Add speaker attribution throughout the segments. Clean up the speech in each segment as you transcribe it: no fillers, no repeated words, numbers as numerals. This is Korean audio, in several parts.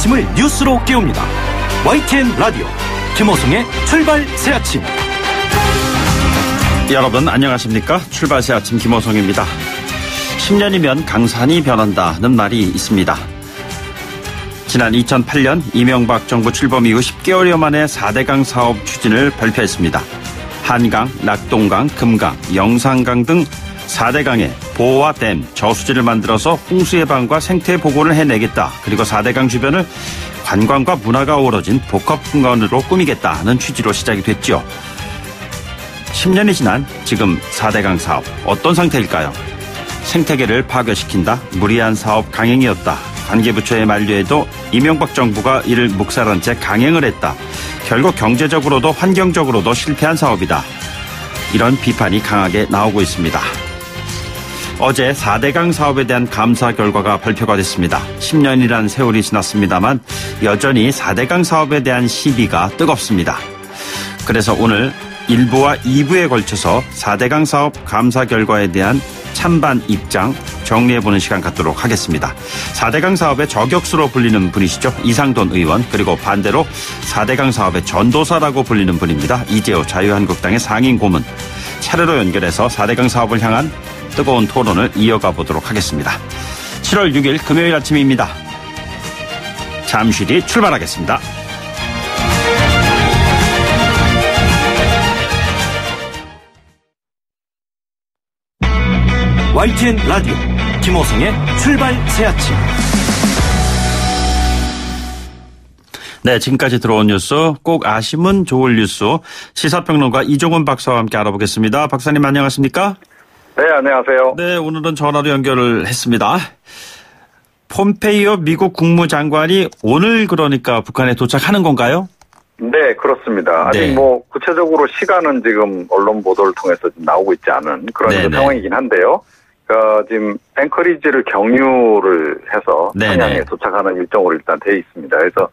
Speaker 1: 아침을 뉴스로 깨웁니다. YTN 라디오 김호성의 출발 새아침.
Speaker 2: 여러분 안녕하십니까? 출발 새아침 김호성입니다. 10년이면 강산이 변한다는 말이 있습니다. 지난 2008년 이명박 정부 출범 이후 10개월여 만에 4대강 사업 추진을 발표했습니다. 한강, 낙동강, 금강, 영산강 등 4대강의 보호와 댐, 저수지를 만들어서 홍수 예방과 생태 보건을 해내겠다. 그리고 4대강 주변을 관광과 문화가 어우러진 복합공간으로 꾸미겠다는 취지로 시작이 됐죠. 10년이 지난 지금 4대강 사업 어떤 상태일까요? 생태계를 파괴시킨다, 무리한 사업 강행이었다. 관계부처의 만류에도 이명박 정부가 이를 묵살한 채 강행을 했다. 결국 경제적으로도 환경적으로도 실패한 사업이다. 이런 비판이 강하게 나오고 있습니다. 어제 4대강 사업에 대한 감사 결과가 발표가 됐습니다. 10년이라는 세월이 지났습니다만 여전히 4대강 사업에 대한 시비가 뜨겁습니다. 그래서 오늘 1부와 2부에 걸쳐서 4대강 사업 감사 결과에 대한 찬반 입장 정리해보는 시간 갖도록 하겠습니다. 4대강 사업의 저격수로 불리는 분이시죠. 이상돈 의원, 그리고 반대로 4대강 사업의 전도사라고 불리는 분입니다. 이재호 자유한국당의 상임 고문. 차례로 연결해서 4대강 사업을 향한 뜨거운 토론을 이어가 보도록 하겠습니다. 7월 6일 금요일 아침입니다. 잠시 뒤 출발하겠습니다.
Speaker 1: YTN 라디오 김호성의 출발 새아침.
Speaker 2: 네, 지금까지 들어온 뉴스 꼭 아시면 좋을 뉴스 시사평론가 이종훈 박사와 함께 알아보겠습니다. 박사님 안녕하십니까?
Speaker 3: 네, 안녕하세요.
Speaker 2: 네, 오늘은 전화로 연결을 했습니다. 폼페이오 미국 국무장관이 오늘 그러니까 북한에 도착하는 건가요?
Speaker 3: 네, 그렇습니다. 아직
Speaker 2: 네.
Speaker 3: 구체적으로 시간은 지금 언론 보도를 통해서 지금 나오고 있지 않은 그런 상황이긴 한데요. 지금 앵커리지를 경유를 해서 평양에 도착하는 일정으로 일단 돼 있습니다. 그래서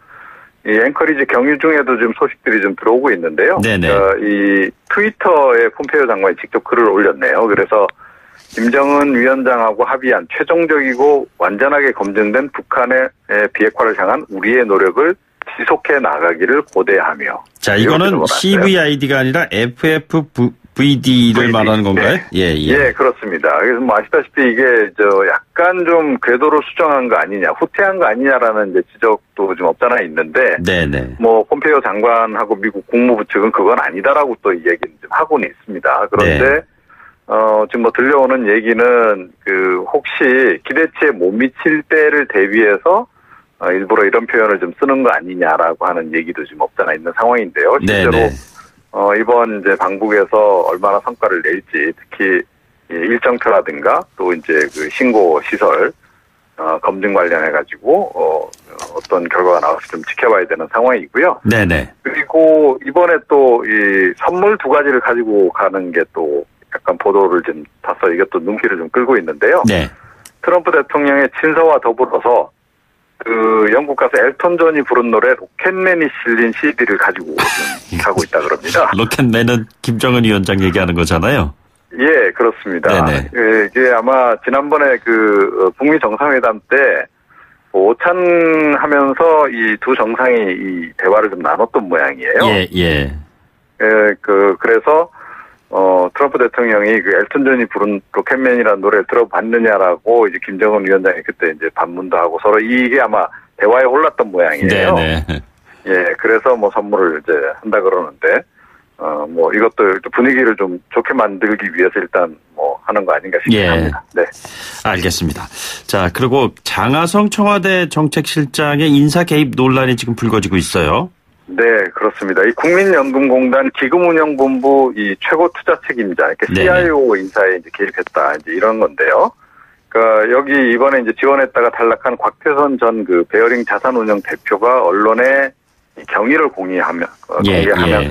Speaker 3: 이 앵커리지 경유 중에도 지금 소식들이 좀 들어오고 있는데요. 이 트위터에 폼페이오 장관이 직접 글을 올렸네요. 그래서 김정은 위원장하고 합의한 최종적이고 완전하게 검증된 북한의 비핵화를 향한 우리의 노력을 지속해 나가기를 고대하며. 자,
Speaker 2: 이거는 CVID가 아니라 FFVD를 말하는 건가요?
Speaker 3: 네. 예, 그렇습니다. 그래서 아시다시피 이게 약간 좀 궤도를 수정한 거 아니냐, 후퇴한 거 아니냐라는 이제 지적도 좀 없잖아 있는데. 네네. 폼페이오 장관하고 미국 국무부 측은 그건 아니다라고 또 얘기는 좀 하고는 있습니다. 그런데 지금 들려오는 얘기는 혹시 기대치에 못 미칠 때를 대비해서 일부러 이런 표현을 좀 쓰는 거 아니냐라고 하는 얘기도 지금 없잖아 있는 상황인데요. 실제로 이번 이제 방북에서 얼마나 성과를 낼지, 특히 일정표라든가 또 이제 신고 시설 검증 관련해 가지고 어떤 결과가 나올지 좀 지켜봐야 되는 상황이고요. 네네. 그리고 이번에 또 이 선물 두 가지를 가지고 가는 게 또 약간 보도를 좀 봐서 이것도 눈길을 좀 끌고 있는데요. 네. 트럼프 대통령의 친서와 더불어서 영국 가수 엘턴 존이 부른 노래 로켓맨이 실린 CD를 가지고 가고 있다 그럽니다.
Speaker 2: 로켓맨은 김정은 위원장 얘기하는 거잖아요.
Speaker 3: 예, 그렇습니다. 네네. 이게 아마 지난번에 북미 정상회담 때 오찬하면서 이 두 정상이 이 대화를 좀 나눴던 모양이에요. 예. 그래서 트럼프 대통령이 엘튼 존이 부른 로켓맨이라는 노래를 들어봤느냐라고 이제 김정은 위원장이 그때 이제 반문도 하고 서로 이게 아마 대화에 올랐던 모양이에요. 네네. 예, 그래서 선물을 이제 한다 그러는데, 이것도 분위기를 좀 좋게 만들기 위해서 일단 하는 거 아닌가 싶습니다. 네.
Speaker 2: 알겠습니다. 자, 그리고 장하성 청와대 정책실장의 인사 개입 논란이 지금 불거지고 있어요.
Speaker 3: 네, 그렇습니다. 이 국민연금공단 기금운영본부 이 최고 투자 책임자, CIO 인사에 이제 개입했다, 이제 이런 건데요. 여기 이번에 이제 지원했다가 탈락한 곽태선 전 베어링 자산운영 대표가 언론에 경위를 공개하면서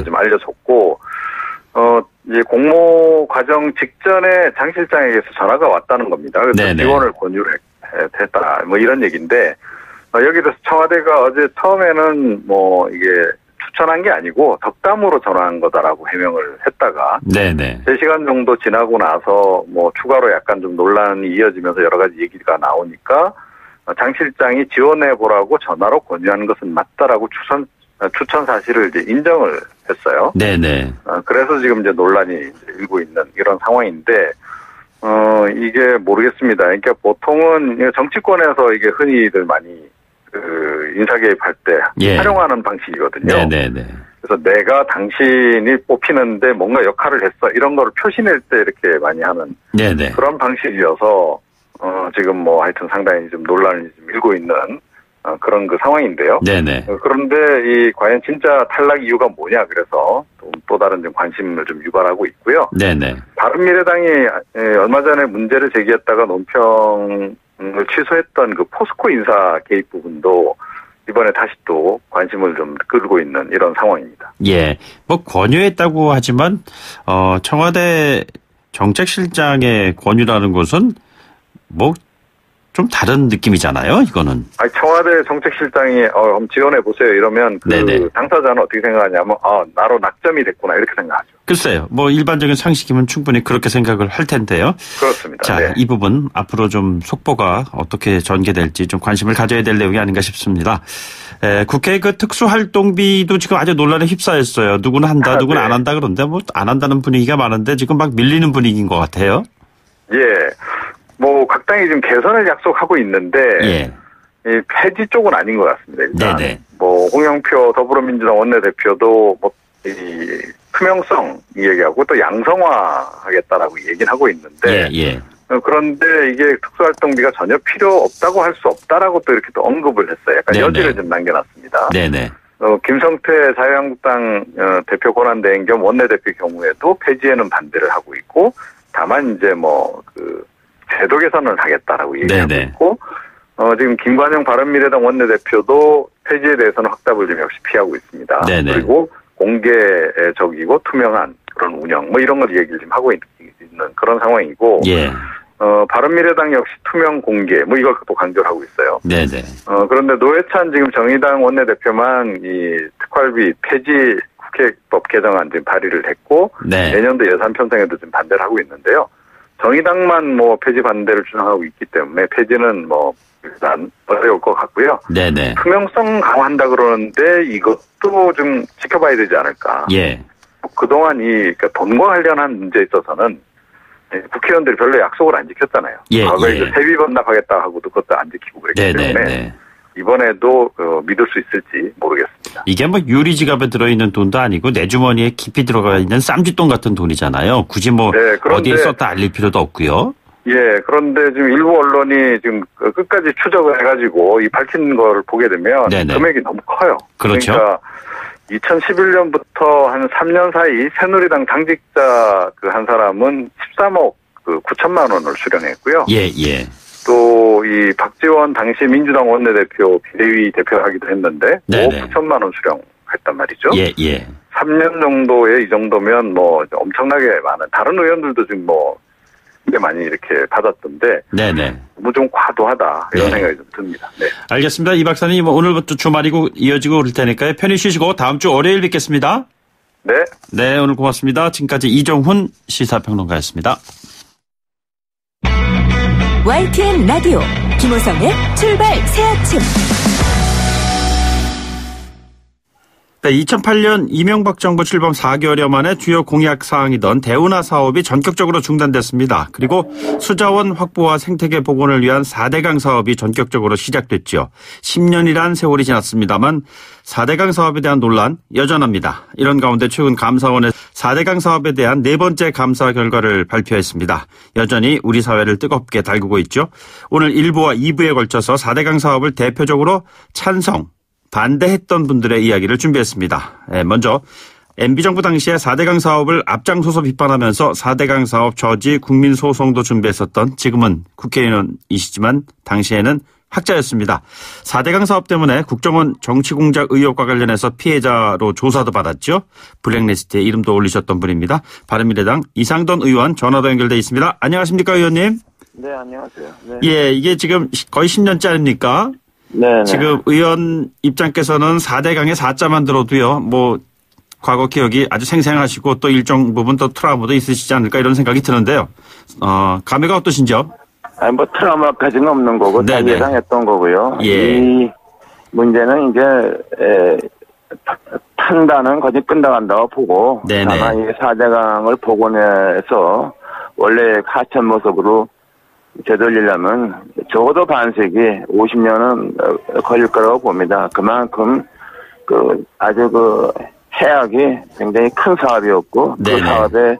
Speaker 3: 좀 알려줬고, 이제 공모 과정 직전에 장 실장에게서 전화가 왔다는 겁니다. 그래서 지원을 권유를 했다, 이런 얘기인데, 여기 대해서 청와대가 어제 처음에는 이게 추천한 게 아니고 덕담으로 전화한 거다라고 해명을 했다가 3시간 정도 지나고 나서 추가로 약간 좀 논란이 이어지면서 여러 가지 얘기가 나오니까 장 실장이 지원해보라고 전화로 권유하는 것은 맞다라고 추천 사실을 이제 인정을 했어요.
Speaker 2: 네네.
Speaker 3: 그래서 지금 이제 논란이 일고 있는 이런 상황인데, 이게 모르겠습니다. 그러니까 보통은 정치권에서 이게 흔히들 많이 인사 개입할 때 활용하는 방식이거든요.
Speaker 2: 네네네.
Speaker 3: 그래서 내가 당신이 뽑히는데 뭔가 역할을 했어 이런 거를 표시낼 때 이렇게 많이 하는
Speaker 2: 네네.
Speaker 3: 그런 방식이어서 지금 뭐 하여튼 상당히 좀 논란이 좀 일고 있는 그런 그 상황인데요.
Speaker 2: 네네.
Speaker 3: 그런데 과연 진짜 탈락 이유가 뭐냐 그래서 또 다른 좀 관심을 좀 유발하고 있고요.
Speaker 2: 네네.
Speaker 3: 바른미래당이 얼마 전에 문제를 제기했다가 논평을 취소했던 그 포스코 인사 개입 부분도 이번에 다시 또 관심을 좀 끌고 있는 이런 상황입니다.
Speaker 2: 예. 뭐 권유했다고 하지만 청와대 정책실장의 권유라는 것은 뭐 좀 다른 느낌이잖아요, 이거는.
Speaker 3: 청와대 정책실장이 한번 지원해 보세요 이러면 당사자는 어떻게 생각하냐면 나로 낙점이 됐구나 이렇게 생각하죠.
Speaker 2: 글쎄요. 뭐 일반적인 상식이면 충분히 그렇게 생각을 할 텐데요.
Speaker 3: 그렇습니다.
Speaker 2: 자,
Speaker 3: 네.
Speaker 2: 이 부분 앞으로 좀 속보가 어떻게 전개될지 좀 관심을 가져야 될 내용이 아닌가 싶습니다. 국회 그 특수활동비도 지금 아주 논란에 휩싸였어요. 누구는 한다, 누구는 안 한다 그런데 뭐 안 한다는 분위기가 많은데 지금 막 밀리는 분위기인 것 같아요.
Speaker 3: 예. 뭐 각 당이 지금 개선을 약속하고 있는데 이 폐지 쪽은 아닌 것 같습니다. 일단
Speaker 2: 네네.
Speaker 3: 뭐 홍영표 더불어민주당 원내대표도 뭐 이 투명성 얘기하고 또 양성화하겠다라고 얘기는 하고 있는데 그런데 이게 특수활동비가 전혀 필요 없다고 할 수 없다라고 또 이렇게 또 언급을 했어요. 약간 여지를 좀 남겨놨습니다.
Speaker 2: 네네.
Speaker 3: 김성태 자유한국당 대표 권한대행 겸 원내대표 경우에도 폐지에는 반대를 하고 있고 다만 이제 뭐 제도 개선을 하겠다라고 얘기하고 있고 지금 김관영 바른미래당 원내대표도 폐지에 대해서는 확답을 좀 역시 피하고 있습니다.
Speaker 2: 네네.
Speaker 3: 그리고 공개적이고 투명한 그런 운영 뭐 이런 걸 얘기를 지금 하고 있는 그런 상황이고 바른미래당 역시 투명 공개 뭐 이걸 또 강조를 하고 있어요.
Speaker 2: 네네.
Speaker 3: 그런데 노회찬 지금 정의당 원내대표만 이 특활비 폐지 국회법 개정안 지금 발의를 했고 내년도 예산 편성에도 지금 반대를 하고 있는데요. 정의당만 뭐 폐지 반대를 주장하고 있기 때문에 폐지는 뭐 일단 어려울 것 같고요.
Speaker 2: 네네.
Speaker 3: 투명성 강화한다 그러는데 이것도 좀 지켜봐야 되지 않을까. 그동안 그러니까 돈과 관련한 문제에 있어서는 국회의원들이 별로 약속을 안 지켰잖아요. 과거에 세비 반납하겠다 하고도 그것도 안 지키고 그랬기 때문에 이번에도 믿을 수 있을지 모르겠습니다.
Speaker 2: 이게 뭐 유리지갑에 들어있는 돈도 아니고 내 주머니에 깊이 들어가 있는 쌈짓돈 같은 돈이잖아요. 굳이 뭐 어디에 썼다 알릴 필요도 없고요.
Speaker 3: 그런데 지금 일부 언론이 지금 끝까지 추적을 해가지고 이 밝힌 걸 보게 되면 금액이 너무 커요.
Speaker 2: 그렇죠.
Speaker 3: 그러니까 2011년부터 한 3년 사이 새누리당 당직자 한 사람은 13억 9천만 원을 수령했고요. 또 이 박지원 당시 민주당 원내대표 비대위 대표하기도 했는데 5억 9천만 원 수령했단 말이죠. 3년 정도에 이 정도면 뭐 엄청나게 많은 다른 의원들도 지금 뭐 꽤 많이 이렇게 받았던데 너무 좀 과도하다 이런 생각이 좀 듭니다.
Speaker 2: 알겠습니다. 이 박사님 오늘부터 주말이고 이어지고 그럴 테니까요. 편히 쉬시고 다음 주 월요일 뵙겠습니다. 네, 오늘 고맙습니다. 지금까지 이종훈 시사평론가였습니다.
Speaker 4: YTN 라디오 김호성의 출발 새 아침.
Speaker 2: 2008년 이명박 정부 출범 4개월여 만에 주요 공약 사항이던 대운하 사업이 전격적으로 중단됐습니다. 그리고 수자원 확보와 생태계 복원을 위한 4대강 사업이 전격적으로 시작됐죠. 10년이란 세월이 지났습니다만 4대강 사업에 대한 논란 여전합니다. 이런 가운데 최근 감사원의 4대강 사업에 대한 네 번째 감사 결과를 발표했습니다. 여전히 우리 사회를 뜨겁게 달구고 있죠. 오늘 1부와 2부에 걸쳐서 4대강 사업을 대표적으로 찬성, 반대했던 분들의 이야기를 준비했습니다. 먼저 MB정부 당시에 4대강 사업을 앞장서서 비판하면서 4대강 사업 저지 국민소송도 준비했었던 지금은 국회의원이시지만 당시에는 학자였습니다. 4대강 사업 때문에 국정원 정치공작 의혹과 관련해서 피해자로 조사도 받았죠. 블랙리스트에 이름도 올리셨던 분입니다. 바른미래당 이상돈 의원 전화도 연결돼 있습니다. 안녕하십니까 의원님?
Speaker 5: 네, 안녕하세요.
Speaker 2: 이게 지금 거의 10년짜리입니까? 지금 의원 입장께서는 4대강에 4자만 들어도요, 뭐, 과거 기억이 아주 생생하시고 또 일정 부분 또 트라우마도 있으시지 않을까 이런 생각이 드는데요. 감회가 어떠신지요?
Speaker 5: 아니, 뭐 트라우마까지는 없는 거고 다
Speaker 2: 네네.
Speaker 5: 예상했던 거고요.
Speaker 2: 예.
Speaker 5: 이 문제는 이제 판단은 거의 끝나간다고 보고
Speaker 2: 네네.
Speaker 5: 다만 이 4대강을 복원해서 원래 하천 모습으로 되돌리려면 적어도 반세기 50년은 걸릴 거라고 봅니다. 그만큼 아주 해악이 굉장히 큰 사업이었고
Speaker 2: 네네.
Speaker 5: 그 사업에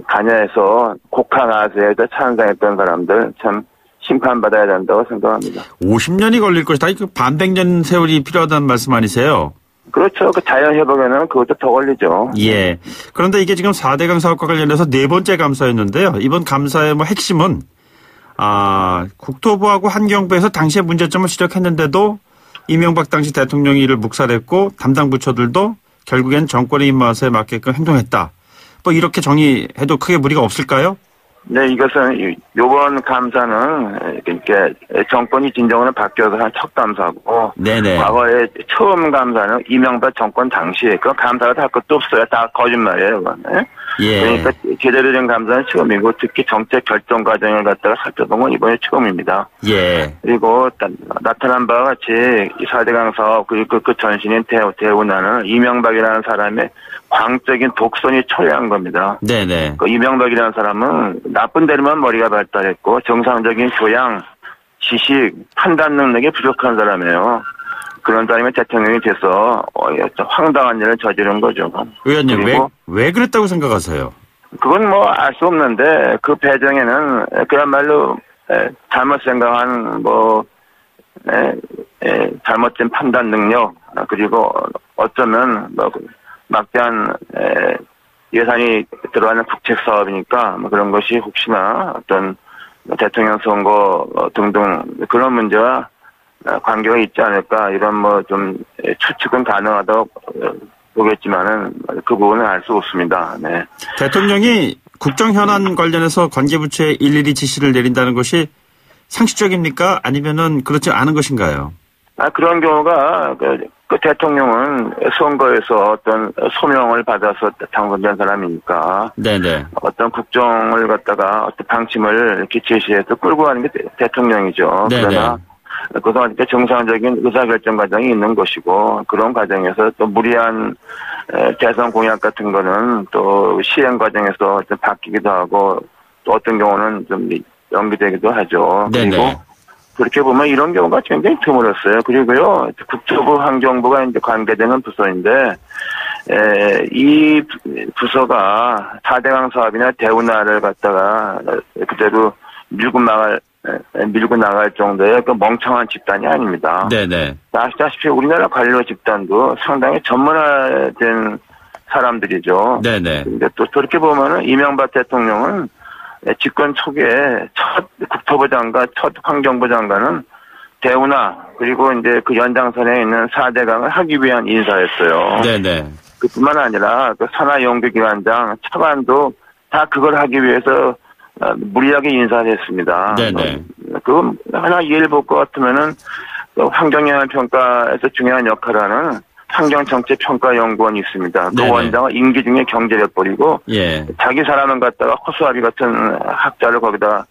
Speaker 5: 관여해서 곡항아세에 찬성했던 사람들 참 심판받아야 된다고 생각합니다.
Speaker 2: 50년이 걸릴 것이다. 반백년 세월이 필요하다는 말씀 아니세요?
Speaker 5: 그렇죠. 그 자연회복에는 그것도 더 걸리죠.
Speaker 2: 예. 그런데 이게 지금 4대강 사업과 관련해서 네 번째 감사였는데요. 이번 감사의 핵심은 국토부하고 환경부에서 당시의 문제점을 지적했는데도 이명박 당시 대통령이 이를 묵살했고 담당 부처들도 결국엔 정권의 입맛에 맞게끔 행동했다. 뭐 이렇게 정의해도 크게 무리가 없을까요?
Speaker 5: 네, 이것은 이번 감사는 이렇게 정권이 진정으로 바뀌어서 한 첫 감사고,
Speaker 2: 네네.
Speaker 5: 과거에 처음 감사는 이명박 정권 당시에 그 감사가 할 것도 없어요. 다 거짓말이에요, 그건.
Speaker 2: 예.
Speaker 5: 그러니까 제대로 된 감사는 처음이고 특히 정책 결정 과정을 갖다가 살펴본 건 이번에 처음입니다.
Speaker 2: 예.
Speaker 5: 그리고 나타난 바와 같이 이 4대강 사업 그리고 그 전신인 대운하는 이명박이라는 사람의 광적인 독선이 초래한 겁니다.
Speaker 2: 네네.
Speaker 5: 그 이명박이라는 사람은 나쁜 대로만 머리가 발달했고 정상적인 교양, 지식, 판단 능력이 부족한 사람이에요. 그런 사람이 대통령이 돼서 황당한 일을 저지른 거죠.
Speaker 2: 의원님 왜 그랬다고 생각하세요?
Speaker 5: 그건 뭐 알 수 없는데 그 배경에는 그야말로 잘못 생각한 잘못된 판단 능력 그리고 어쩌면 막대한 예산이 들어가는 국책 사업이니까 그런 것이 혹시나 어떤 대통령 선거 등등 그런 문제와 관계가 있지 않을까 이런 좀 추측은 가능하다고 보겠지만은 그 부분은 알 수 없습니다. 네.
Speaker 2: 대통령이 국정 현안 관련해서 관계부처에 일일이 지시를 내린다는 것이 상식적입니까? 아니면은 그렇지 않은 것인가요?
Speaker 5: 그런 경우가 그 대통령은 선거에서 어떤 소명을 받아서 당선된 사람이니까. 네네. 어떤 국정을 갖다가 어떤 방침을 이렇게 제시해서 끌고 가는 게 대통령이죠. 네네. 그러나 그동안 정상적인 의사결정 과정이 있는 것이고 그런 과정에서 또 무리한 대선 공약 같은 거는 또 시행 과정에서 좀 바뀌기도 하고 또 어떤 경우는 좀 연기되기도 하죠. 네네. 그리고 그렇게 보면 이런 경우가 굉장히 드물었어요. 그리고요, 국토부, 환경부가 이제 관계되는 부서인데, 이 부서가 4대강 사업이나 대운하를 갖다가 그대로 밀고 나갈 정도의 그 멍청한 집단이 아닙니다. 네네. 아시다시피 우리나라 관료 집단도 상당히 전문화된 사람들이죠. 네네. 근데 또 그렇게 보면은 이명박 대통령은 집권 초기에 첫 국토부 장관, 첫 환경부 장관은 대운하 그리고 이제 그 연장선에 있는 4대강을 하기 위한 인사였어요. 네네. 그뿐만 아니라 그 산하연구기관장, 차관도 다 그걸 하기 위해서 무리하게 인사를 했습니다. 네네. 그 하나 예를 볼 것 같으면은 환경영향 평가에서 중요한 역할을 하는 환경정책평가연구원이 있습니다. 그 네네. 원장은 임기 중에 경제를 버리고 예. 자기 사람을 갖다가 허수아비 같은 학자를 거기다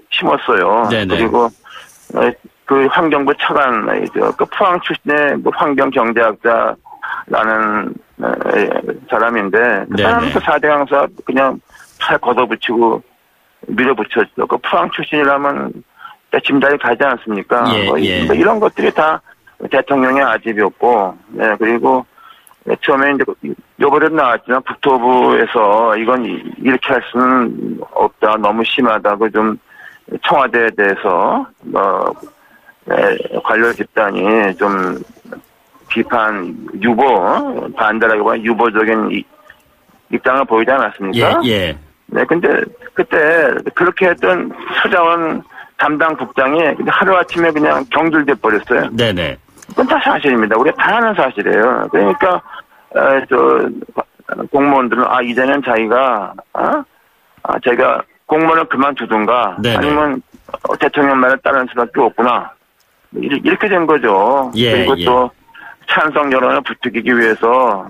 Speaker 5: 심었어요. 네네. 그리고 그 환경부 차관이죠. 그 포항 출신의 환경경제학자라는 사람인데 그 사람은 그 4대강 사업 그냥 팔 걷어붙이고 밀어붙였죠. 그 포항 출신이라면 짐작이 가지 않습니까? 예. 이런 것들이 다 대통령의 아집이었고, 네, 그리고 처음에 이제 요번에도 나왔지만 국토부에서 이건 이렇게 할 수는 없다, 너무 심하다고 좀 청와대에 대해서 관료 집단이 좀 비판, 반대라기보다 유보적인 입장을 보이지 않았습니까? 예. 네, 근데 그때 그렇게 했던 서장원 담당 국장이 하루아침에 그냥 경질돼 버렸어요. 네네. 그건 다 사실입니다. 우리가 다 아는 사실이에요. 그러니까, 공무원들은, 이제는 자기가 공무원을 그만두든가, 네네. 아니면 대통령 말을 따르는 수밖에 없구나. 이렇게 된 거죠. 예, 그리고 또 찬성 여론을 부추기기 위해서,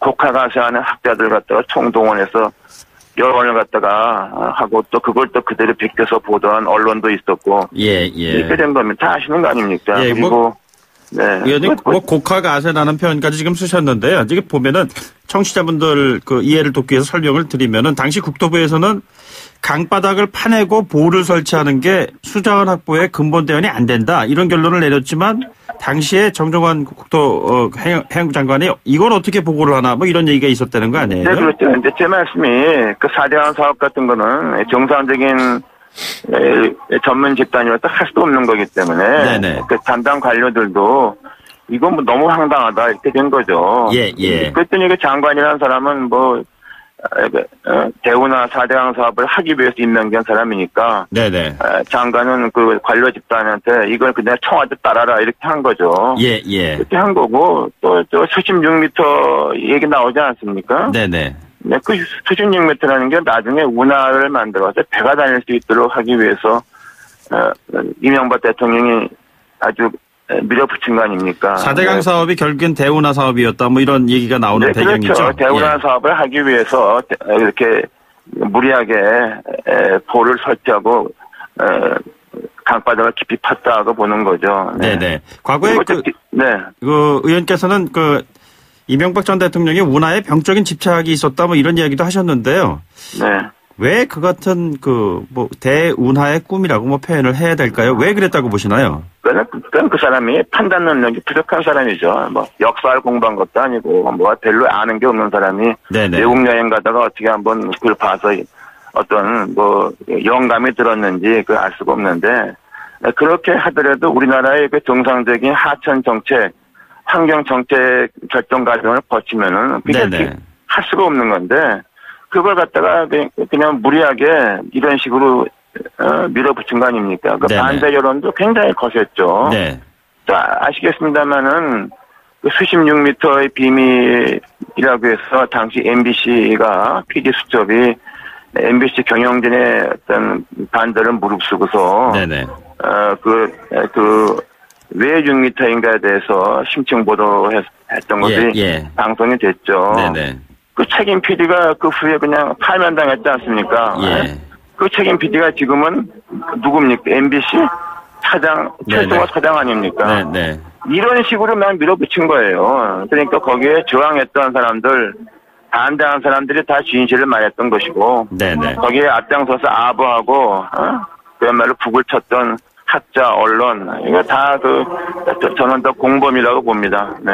Speaker 5: 곡하가세하는 학자들 갖다가 총동원해서 여론을 갖다가 하고 또 그걸 또 그대로 베껴서 보도한 언론도 있었고. 이렇게 된 겁니다. 다 아시는 거 아닙니까?
Speaker 2: 예,
Speaker 5: 그리고
Speaker 2: 네. 의원님, 곡하가세라는 표현까지 지금 쓰셨는데요. 지금 보면은 청취자분들 그 이해를 돕기 위해서 설명을 드리면은 당시 국토부에서는 강바닥을 파내고 보호를 설치하는 게 수자원 확보의 근본 대안이 안 된다. 이런 결론을 내렸지만 당시에 정종환 해양부 장관이 이걸 어떻게 보고를 하나 뭐 이런 얘기가 있었다는 거 아니에요?
Speaker 5: 네, 그렇죠. 근데 제 말씀이 그 4대강 사업 같은 거는 정상적인 전문 집단이라서 할 수도 없는 거기 때문에 네네. 그 담당 관료들도 이건 뭐 너무 황당하다 이렇게 된 거죠. 그랬더니 그 장관이라는 사람은 뭐 대우나 4대강 사업을 하기 위해서 임명된 사람이니까 네네. 장관은 그 관료 집단한테 이걸 그냥 청와대 따라라 이렇게 한 거죠. 그렇게 한 거고 또 수십 6m 얘기 나오지 않습니까? 네네. 네, 그 수십 6m라는 게 나중에 운하를 만들어서 배가 다닐 수 있도록 하기 위해서 이명박 대통령이 아주 밀어붙인 거 아닙니까?
Speaker 2: 4대강 사업이 결국엔 대운하 사업이었다 뭐 이런 얘기가 나오는 배경이죠.
Speaker 5: 그렇죠. 대운하 사업을 하기 위해서 이렇게 무리하게 보를 설치하고 강바닥을 깊이 팠다고 보는 거죠.
Speaker 2: 네네. 과거에 그 의원께서는 그 이명박 전 대통령이 운하에 병적인 집착이 있었다 뭐 이런 이야기도 하셨는데요. 네. 왜 그 같은 그 뭐 대운하의 꿈이라고 뭐 표현을 해야 될까요? 왜 그랬다고 보시나요?
Speaker 5: 그건 그 사람이 판단 능력이 부족한 사람이죠. 뭐 역사를 공부한 것도 아니고 뭐 별로 아는 게 없는 사람이 외국 여행 가다가 어떻게 한번 그걸 봐서 어떤 뭐 영감이 들었는지 그걸 알 수가 없는데 그렇게 하더라도 우리나라의 그 정상적인 하천 정책, 환경 정책 결정 과정을 거치면은 그게 할 수가 없는 건데. 그걸 갖다가 그냥 무리하게 이런 식으로 밀어붙인 거 아닙니까? 그 반대 여론도 굉장히 거셌죠. 네. 또 아시겠습니다만은 그 수십 6m의 비밀이라고 해서 당시 MBC가 PD 수첩이 MBC 경영진의 어떤 반대를 무릅쓰고서 왜 6m인가에 대해서 심층 보도했던 것이 방송이 됐죠. 그 책임 PD가 그 후에 그냥 파면당했지 않습니까? 그 책임 PD가 지금은 누굽니까? MBC 사장, 최승호 사장 아닙니까? 이런 식으로만 밀어붙인 거예요. 그러니까 거기에 저항했던 사람들, 반대한 사람들이 다 진실을 말했던 것이고, 거기에 앞장서서 아부하고, 그야말로 북을 쳤던 학자, 언론, 이거 다 저는 더 공범이라고 봅니다. 네.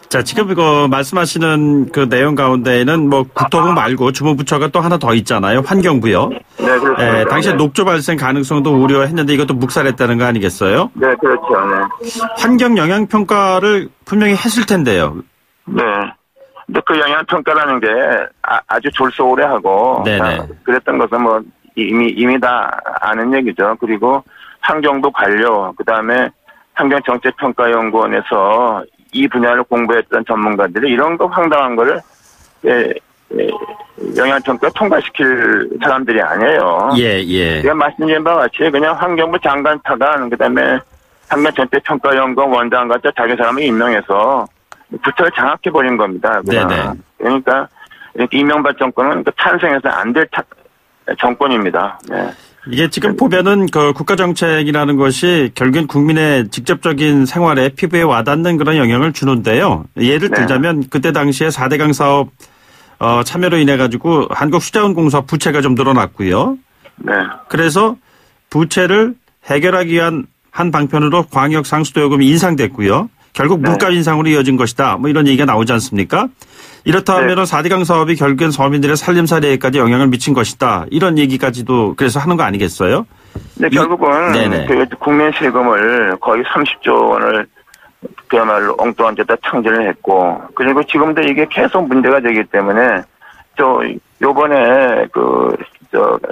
Speaker 2: 자, 지금 이거 말씀하시는 그 내용 가운데에는 뭐 국토부 말고 주무부처가 또 하나 더 있잖아요. 환경부요.
Speaker 5: 네, 그렇습니다.
Speaker 2: 당시에 녹조 발생 가능성도 우려했는데 이것도 묵살했다는 거 아니겠어요?
Speaker 5: 네, 그렇죠. 네.
Speaker 2: 환경 영향 평가를 분명히 했을 텐데요.
Speaker 5: 네. 근데 그 영향 평가라는 게 아주 졸소오래하고 그랬던 것은 뭐 이미 다 아는 얘기죠. 그리고 환경부 관료, 그다음에 환경정책평가연구원에서 이 분야를 공부했던 전문가들이 이런 거 황당한 거를 영향평가 통과시킬 사람들이 아니에요. 제가 말씀드린 바와 같이 그냥 환경부 장관 타관, 그다음에 환경정책평가연구원 원장 같은 자기 사람을 임명해서 부처를 장악해버린 겁니다. 그러니까 이명박 정권은 탄생해서 안 될 정권입니다. 네.
Speaker 2: 이게 지금 보면은 그 국가정책이라는 것이 결국엔 국민의 직접적인 생활에 피부에 와닿는 그런 영향을 주는데요. 예를 들자면 그때 당시에 4대강 사업 참여로 인해 가지고 한국수자원공사 부채가 좀 늘어났고요. 그래서 부채를 해결하기 위한 한 방편으로 광역 상수도 요금이 인상됐고요. 결국 물가 인상으로 이어진 것이다. 뭐 이런 얘기가 나오지 않습니까? 이렇다 하면 4대강 사업이 결국엔 서민들의 살림살이에까지 영향을 미친 것이다. 이런 얘기까지도 그래서 하는 거 아니겠어요?
Speaker 5: 네, 결국은 그 국민 세금을 거의 30조 원을 그야말로 엉뚱한 데다 창제를 했고, 그리고 지금도 이게 계속 문제가 되기 때문에 요번에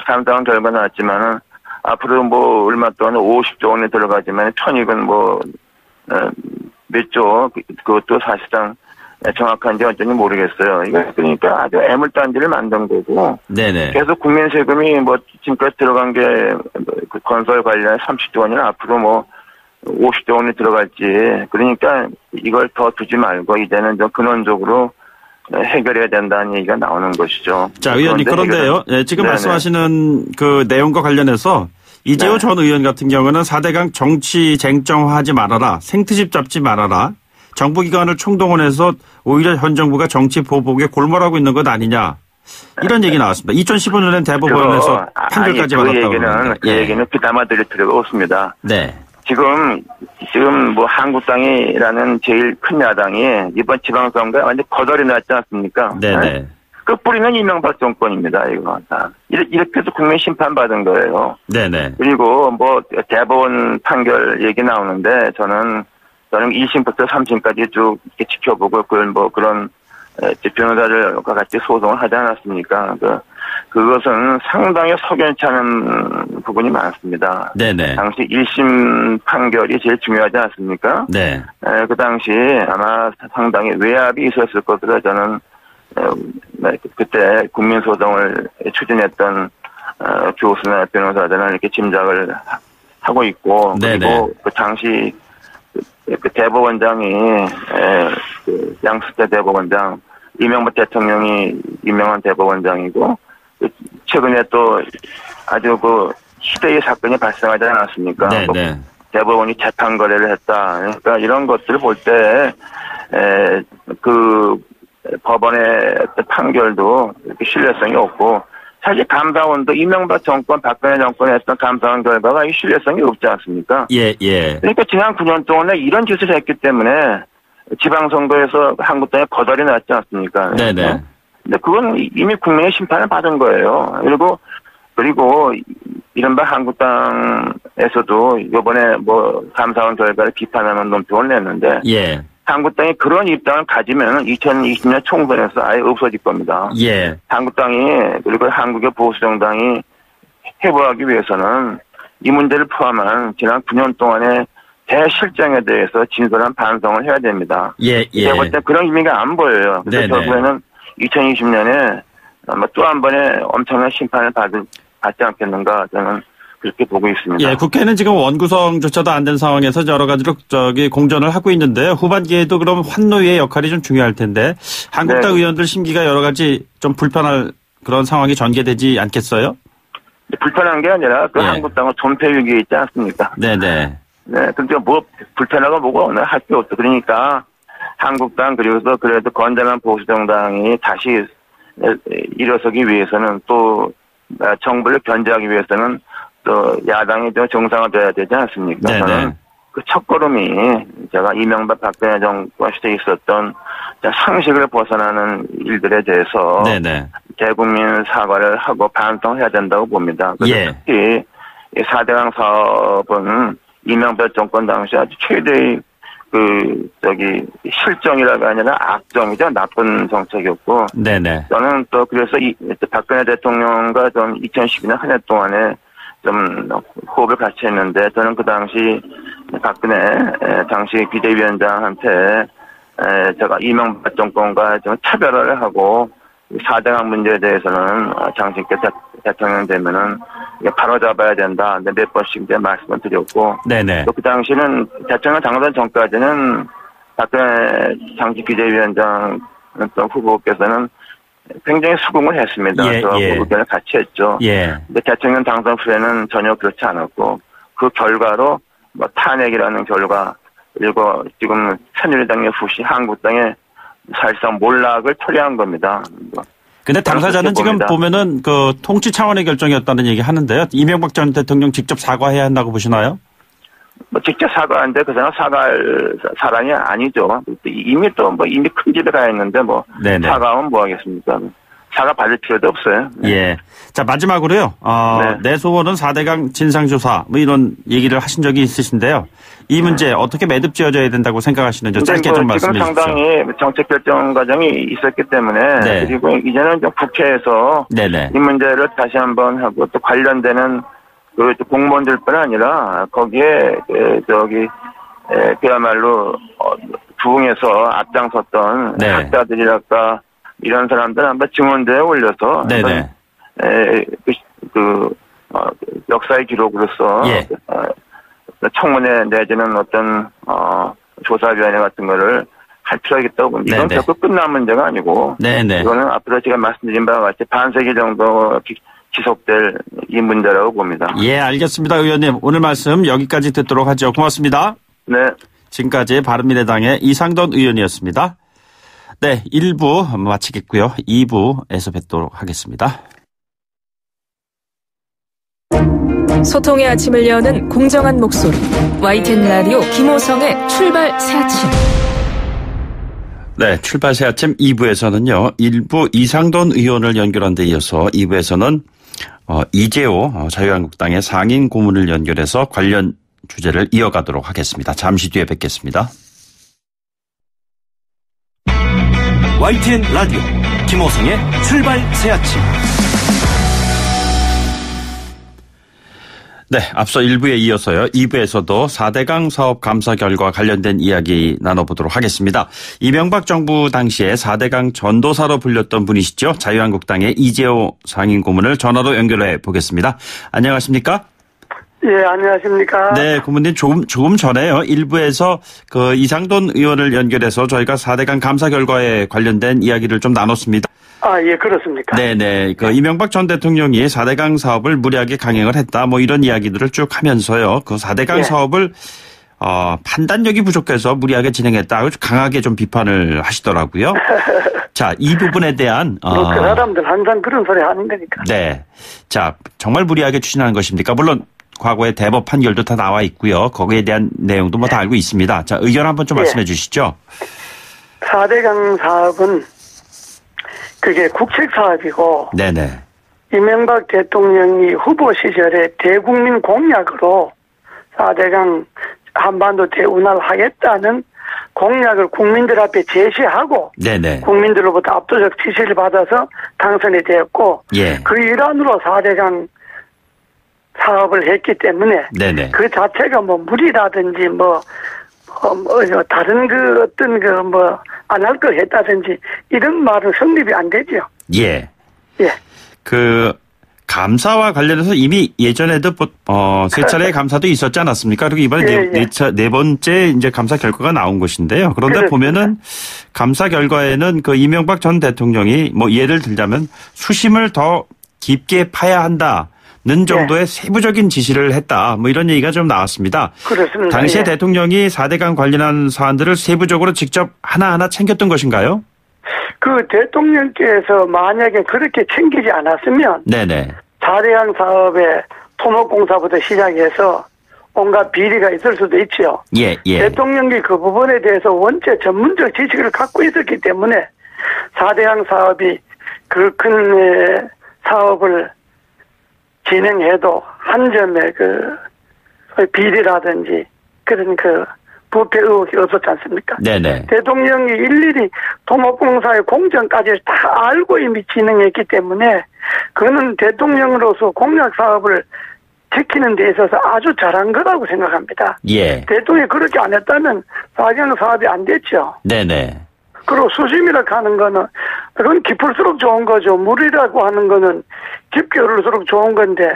Speaker 5: 3당 결과 나왔지만은 앞으로 뭐 얼마 동안 50조 원이 들어가지만 편익은 몇 조, 그것도 사실상 정확한지 어쩐지 모르겠어요. 이거 그러니까 아주 애물단지를 만든 거고. 계속 국민 세금이 지금까지 들어간 게 건설 관련 30조 원이나 앞으로 50조 원이 들어갈지. 그러니까 이걸 더 두지 말고 이제는 좀 근원적으로 해결해야 된다는 얘기가 나오는 것이죠.
Speaker 2: 자, 의원님, 그런데요. 예, 지금 네네. 말씀하시는 그 내용과 관련해서 이재호 네. 전 의원 같은 경우는 4대강 정치 쟁점화하지 말아라. 생트집 잡지 말아라. 정부기관을 총동원해서 오히려 현 정부가 정치 보복에 골몰하고 있는 것 아니냐. 이런 얘기 나왔습니다. 2015년엔 대법원에서 판결까지 받았다고.
Speaker 5: 그 얘기는 귀담아 들을 필요가 없습니다.
Speaker 2: 네.
Speaker 5: 지금 뭐 한국당이라는 제일 큰 야당이 이번 지방선거에 완전 거덜이 났지 않습니까?
Speaker 2: 네네.
Speaker 5: 그 뿌리는 이명박 정권입니다, 이거. 이렇게 해서 국민 심판받은 거예요.
Speaker 2: 네네.
Speaker 5: 그리고 뭐 대법원 판결 얘기 나오는데 저는 1심부터 3심까지 쭉 이렇게 지켜보고 그런 변호사들과 같이 소송을 하지 않았습니까? 그것은 상당히 석연치 않은 부분이 많습니다.
Speaker 2: 네네.
Speaker 5: 당시 1심 판결이 제일 중요하지 않습니까?
Speaker 2: 네.
Speaker 5: 그 당시 아마 상당히 외압이 있었을 것으로 저는 그때 국민소송을 추진했던 교수나 변호사들은 이렇게 짐작을 하고 있고
Speaker 2: 네네.
Speaker 5: 그리고 그 당시 그 대법원장이 양승태 대법원장 이명박 대통령이 유명한 대법원장이고 최근에 또 아주 그 시대의 사건이 발생하지 않았습니까?
Speaker 2: 네네.
Speaker 5: 대법원이 재판 거래를 했다. 그러니까 이런 것들을 볼 때 그 법원의 판결도 이렇게 신뢰성이 없고 사실 감사원도 이명박 정권, 박근혜 정권에 했던 감사원 결과가 이 신뢰성이 없지 않습니까?
Speaker 2: 예, 예.
Speaker 5: 그러니까 지난 9년 동안에 이런 짓을 했기 때문에 지방선거에서 한국당에 거덜이 났지 않습니까?
Speaker 2: 네네.
Speaker 5: 근데 그건 이미 국민의 심판을 받은 거예요. 그리고 이른바 한국당에서도 이번에 뭐 감사원 결과를 비판하는 논평을 냈는데.
Speaker 2: 예.
Speaker 5: 한국당이 그런 입장을 가지면 2020년 총선에서 아예 없어질 겁니다.
Speaker 2: 예.
Speaker 5: 한국당이 그리고 한국의 보수정당이 회복하기 위해서는 이 문제를 포함한 지난 9년 동안의 대실정에 대해서 진솔한 반성을 해야 됩니다.
Speaker 2: 예, 예.
Speaker 5: 제가 볼 때 그런 의미가 안 보여요. 그래서 결국에는 2020년에 아마 또 한 번의 엄청난 심판을 받지 않겠는가 저는 그렇게 보고 있습니다.
Speaker 2: 예, 국회는 지금 원구성조차도 안 된 상황에서 여러 가지로 공전을 하고 있는데 후반기에도 그럼 환노위의 역할이 좀 중요할 텐데 한국당 네. 의원들 심기가 여러 가지 좀 불편할 그런 상황이 전개되지 않겠어요?
Speaker 5: 불편한 게 아니라 그 예. 한국당은 존폐 위기에 있지 않습니까?
Speaker 2: 네네.
Speaker 5: 네, 근데 뭐 불편하고 뭐가 오늘 할 게 없어. 그러니까 한국당 그리고서 그래도 건전한 보수정당이 다시 일어서기 위해서는 또 정부를 견제하기 위해서는 또 야당이 좀 정상화돼야 되지 않습니까?
Speaker 2: 네네.
Speaker 5: 저는 그 첫걸음이 제가 이명박 박근혜 정권 시대에 있었던 상식을 벗어나는 일들에 대해서 네네. 대국민 사과를 하고 반성해야 된다고 봅니다.
Speaker 2: 예.
Speaker 5: 특히 4대강 사업은 이명박 정권 당시 아주 최대의 실정이라가 아니라 악정이죠. 나쁜 정책이었고.
Speaker 2: 네네.
Speaker 5: 저는 또 그래서 박근혜 대통령과 좀 2012년 한 해 동안에 좀 호흡을 같이 했는데 저는 그 당시 박근혜 당시 비대위원장한테 제가 이명박 정권과 좀 차별화를 하고 4대강 문제에 대해서는 장신께 대통령 되면은 바로잡아야 된다. 몇 번씩 이제 말씀을 드렸고.
Speaker 2: 네네.
Speaker 5: 또 그 당시는 대통령 당선 전까지는 박근혜 당시 비대위원장 후보께서는 굉장히 수긍을 했습니다. 저 의견을 같이 했죠.
Speaker 2: 예.
Speaker 5: 근데 대통령 당선 후에는 전혀 그렇지 않았고 그 결과로 뭐 탄핵이라는 결과 그리고 지금 새누리당의 후시 한국당의 사실상 몰락을 토래한 겁니다.
Speaker 2: 근데 당사자는 지금 보면은 그 통치 차원의 결정이었다는 얘기 하는데요. 이명박 전 대통령 직접 사과해야 한다고 보시나요?
Speaker 5: 뭐 직접 사과하는데 그 사람 사과할 사람이 아니죠. 이미 이미 큰 집에 가 있는데 네네. 사과하면 뭐 하겠습니까? 사과 받을 필요도 없어요.
Speaker 2: 네. 예. 자, 마지막으로요. 네. 내 소원은 4대강 진상조사 뭐 이런 얘기를 하신 적이 있으신데요. 이 문제 어떻게 매듭 지어져야 된다고 생각하시는지 짧게 좀 말씀해 주십시오.
Speaker 5: 지금 상당히 정책 결정 과정이 있었기 때문에
Speaker 2: 네.
Speaker 5: 그리고 이제는 좀 국회에서
Speaker 2: 네네.
Speaker 5: 이 문제를 다시 한번 하고 또 관련되는 그 공무원들뿐 아니라 거기에 그야말로 부흥에서 앞장섰던
Speaker 2: 네.
Speaker 5: 학자들이랄까 이런 사람들 한번 증언대에 올려서
Speaker 2: 네네.
Speaker 5: 역사의 기록으로서
Speaker 2: 예.
Speaker 5: 청문회 내지는 어떤 조사위원회 같은 거를 할 필요가 있다고 봅니다. 이건 결코 끝난 문제가 아니고 이거는 앞에서 제가 말씀드린 바와 같이 반세기 정도 지속될 이 문제라고 봅니다.
Speaker 2: 예, 알겠습니다. 의원님. 오늘 말씀 여기까지 듣도록 하죠. 고맙습니다.
Speaker 5: 네.
Speaker 2: 지금까지 바른미래당의 이상돈 의원이었습니다. 네, 1부 마치겠고요. 2부에서 뵙도록 하겠습니다.
Speaker 4: 소통의 아침을 여는 공정한 목소리 YTN 라디오 김호성의 출발 새아침.
Speaker 2: 네, 출발 새아침 2부에서는요. 1부 이상돈 의원을 연결한 데 이어서 2부에서는 이재호 자유한국당의 상임 고문을 연결해서 관련 주제를 이어가도록 하겠습니다. 잠시 뒤에 뵙겠습니다.
Speaker 1: YTN 라디오 김호성의 출발 새아침.
Speaker 2: 네, 앞서 1부에 이어서요. 2부에서도 4대강 사업 감사 결과 관련된 이야기 나눠보도록 하겠습니다. 이명박 정부 당시에 4대강 전도사로 불렸던 분이시죠. 자유한국당의 이재호 상임고문을 전화로 연결해 보겠습니다. 안녕하십니까?
Speaker 6: 예, 안녕하십니까?
Speaker 2: 네, 고문님 조금 전에요. 1부에서 그 이상돈 의원을 연결해서 저희가 4대강 감사 결과에 관련된 이야기를 좀 나눴습니다.
Speaker 6: 아, 예, 그렇습니까?
Speaker 2: 네네. 그 이명박 전 대통령이 4대강 사업을 무리하게 강행을 했다. 뭐 이런 이야기들을 쭉 하면서요. 그 4대강 사업을 판단력이 부족해서 무리하게 진행했다. 아주 강하게 좀 비판을 하시더라고요. 자, 이 부분에 대한
Speaker 6: 그 사람들 항상 그런 소리 하는 거니까.
Speaker 2: 네. 자, 정말 무리하게 추진한 것입니까? 물론 과거에 대법 판결도 다 나와 있고요. 거기에 대한 내용도 뭐 다 알고 있습니다. 자, 의견 한번 좀 말씀해 주시죠.
Speaker 6: 4대강 사업은 그게 국책 사업이고
Speaker 2: 네네.
Speaker 6: 이명박 대통령이 후보 시절에 대국민 공약으로 4대강 한반도 대운하하겠다는 공약을 국민들 앞에 제시하고 네네. 국민들로부터 압도적 지지를 받아서 당선이 되었고 그 일환으로 4대강 사업을 했기 때문에 네네. 그 자체가 뭐 무리라든지 다른 그 어떤 그 안 할 걸 했다든지 이런 말은 성립이 안 되죠.
Speaker 2: 예. 그 감사와 관련해서 이미 예전에도 세 차례의 감사도 있었지 않았습니까? 그리고 이번에 네 번째 이제 감사 결과가 나온 것인데요. 그런데 그렇습니다. 보면은 감사 결과에는 그 이명박 전 대통령이 뭐 예를 들자면 수심을 더 깊게 파야 한다. 는 정도의 세부적인 지시를 했다. 뭐 이런 얘기가 좀 나왔습니다.
Speaker 6: 그렇습니다.
Speaker 2: 당시에 대통령이 4대강 관련한 사안들을 세부적으로 직접 하나하나 챙겼던 것인가요?
Speaker 6: 그 대통령께서 만약에 그렇게 챙기지 않았으면 네네. 4대강 사업의 토목공사부터 시작해서 온갖 비리가 있을 수도 있죠. 대통령이 그 부분에 대해서 원체 전문적 지식을 갖고 있었기 때문에 4대강 사업이 그 큰 사업을 진행해도 한 점의 그 비리라든지 그런 그 부패 의혹이 없었지 않습니까? 네네. 대통령이 일일이 토목공사의 공정까지 다 알고 이미 진행했기 때문에 그는 대통령으로서 공약 사업을 지키는 데 있어서 아주 잘한 거라고 생각합니다. 대통령이 그렇게 안 했다면 4대강 사업이 안 됐죠. 네네. 그리고 수심이라고 하는 거는 그건 깊을수록 좋은 거죠. 물이라고 하는 거는 깊게 흐를수록 좋은 건데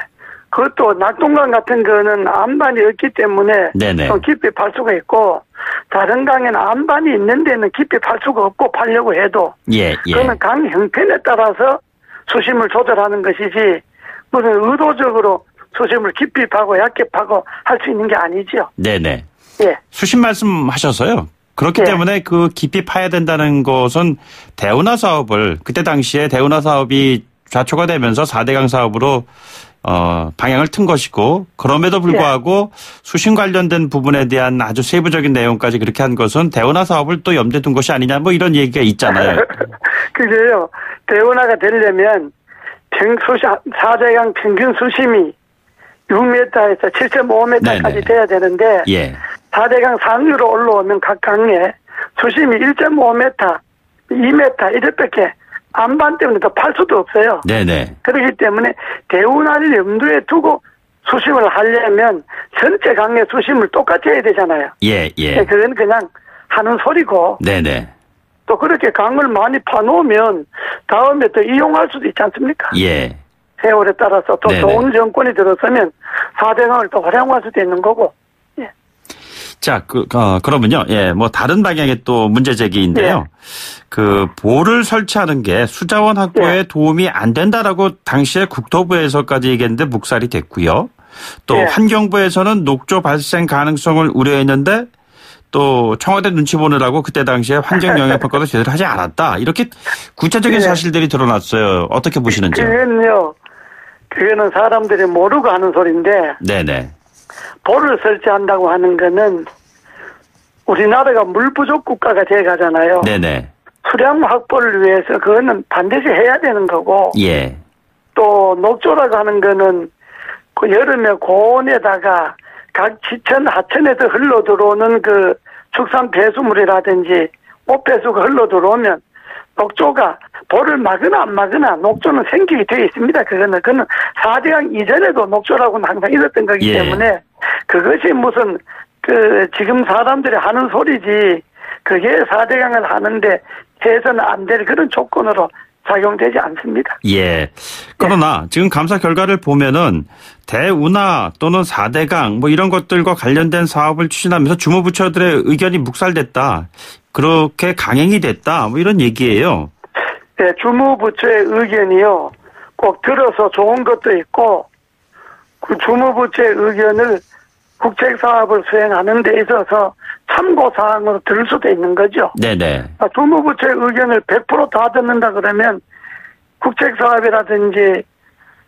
Speaker 6: 그것도 낙동강 같은 거는 안반이 없기 때문에 좀 깊이 팔 수가 있고 다른 강에는 안반이 있는 데는 깊이 팔 수가 없고 파려고 해도 그거는 강 형편에 따라서 수심을 조절하는 것이지 무슨 의도적으로 수심을 깊이 파고 얕게 파고 할 수 있는 게 아니죠.
Speaker 2: 네네. 수심 말씀하셔서요. 그렇기 때문에 그 깊이 파야 된다는 것은 대운하 사업을 그때 당시에 대운하 사업이 좌초가 되면서 4대강 사업으로 방향을 튼 것이고 그럼에도 불구하고 수심 관련된 부분에 대한 아주 세부적인 내용까지 그렇게 한 것은 대운하 사업을 또 염두에 둔 것이 아니냐 뭐 이런 얘기가 있잖아요.
Speaker 6: 그게요. 대운하가 되려면 4대강 평균 수심이 6m에서 7.5m까지 돼야 되는데 4대강 상류로 올라오면 각 강에 수심이 1.5m, 2m 이렇게 안반 때문에 더 팔 수도 없어요. 네네. 그렇기 때문에 대운하를 염두에 두고 수심을 하려면 전체 강의 수심을 똑같이 해야 되잖아요. 그건 그냥 하는 소리고. 네네. 또 그렇게 강을 많이 파놓으면 다음에 또 이용할 수도 있지 않습니까? 세월에 따라서 또 좋은 정권이 들어서면 4대강을 또 활용할 수도 있는 거고.
Speaker 2: 자, 그러면요. 예, 뭐 다른 방향의 또 문제 제기인데요. 그 보를 설치하는 게 수자원 확보에 도움이 안 된다라고 당시에 국토부에서까지 얘기했는데 묵살이 됐고요. 또 환경부에서는 녹조 발생 가능성을 우려했는데 또 청와대 눈치 보느라고 그때 당시에 환경 영향 평가도 제대로 하지 않았다. 이렇게 구체적인 사실들이 드러났어요. 어떻게 보시는지요?
Speaker 6: 그거는 사람들이 모르고 하는 소리인데. 네네. 보를 설치한다고 하는 거는 우리나라가 물 부족 국가가 돼 가잖아요. 네네. 수량 확보를 위해서 그거는 반드시 해야 되는 거고. 예. 또 녹조라고 하는 거는 그 여름에 고온에다가 각 지천 하천에서 흘러 들어오는 그 축산 배수물이라든지 옷배수가 흘러 들어오면 녹조가 보를 막으나 안 막으나 녹조는 생기게 되어 있습니다. 그거는 4대강 이전에도 녹조라고는 항상 있었던 거기 때문에 그것이 무슨 지금 사람들이 하는 소리지 그게 4대강을 하는데 해서는 안 될 그런 조건으로 작용되지 않습니다.
Speaker 2: 예. 그러나 지금 감사 결과를 보면은 대운하 또는 4대강 뭐 이런 것들과 관련된 사업을 추진하면서 주무부처들의 의견이 묵살됐다. 그렇게 강행이 됐다. 뭐 이런 얘기예요.
Speaker 6: 네, 주무부처의 의견이요. 꼭 들어서 좋은 것도 있고 그 주무부처의 의견을 국책사업을 수행하는 데 있어서 참고사항으로 들 수도 있는 거죠. 네네. 주무부처의 의견을 100% 다 듣는다 그러면 국책사업이라든지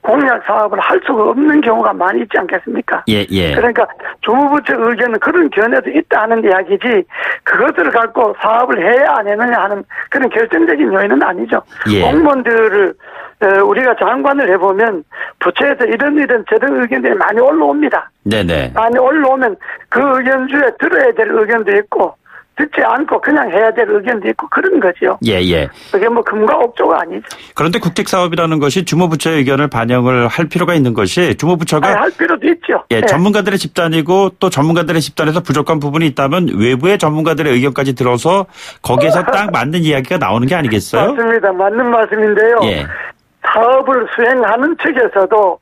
Speaker 6: 공약사업을 할 수가 없는 경우가 많이 있지 않겠습니까? 예. 그러니까 주무부처 의견은 그런 견해도 있다 하는 이야기지 그것을 갖고 사업을 해야 안 해느냐 하는 그런 결정적인 요인은 아니죠. 공무원들을 우리가 장관을 해보면 부처에서 이런 저런 의견들이 많이 올라옵니다. 네네. 많이 올라오면 그 의견 중에 들어야 될 의견도 있고 듣지 않고 그냥 해야 될 의견도 있고 그런 거죠. 예. 그게 뭐 금과 옥조가 아니죠.
Speaker 2: 그런데 국책사업이라는 것이 주무부처의 의견을 반영을 할 필요가 있는 것이 주무부처가
Speaker 6: 할 필요도 있죠.
Speaker 2: 예, 전문가들의 집단이고 또 전문가들의 집단에서 부족한 부분이 있다면 외부의 전문가들의 의견까지 들어서 거기에서 딱 맞는 이야기가 나오는 게 아니겠어요?
Speaker 6: 맞습니다. 맞는 말씀인데요. 사업을 수행하는 측에서도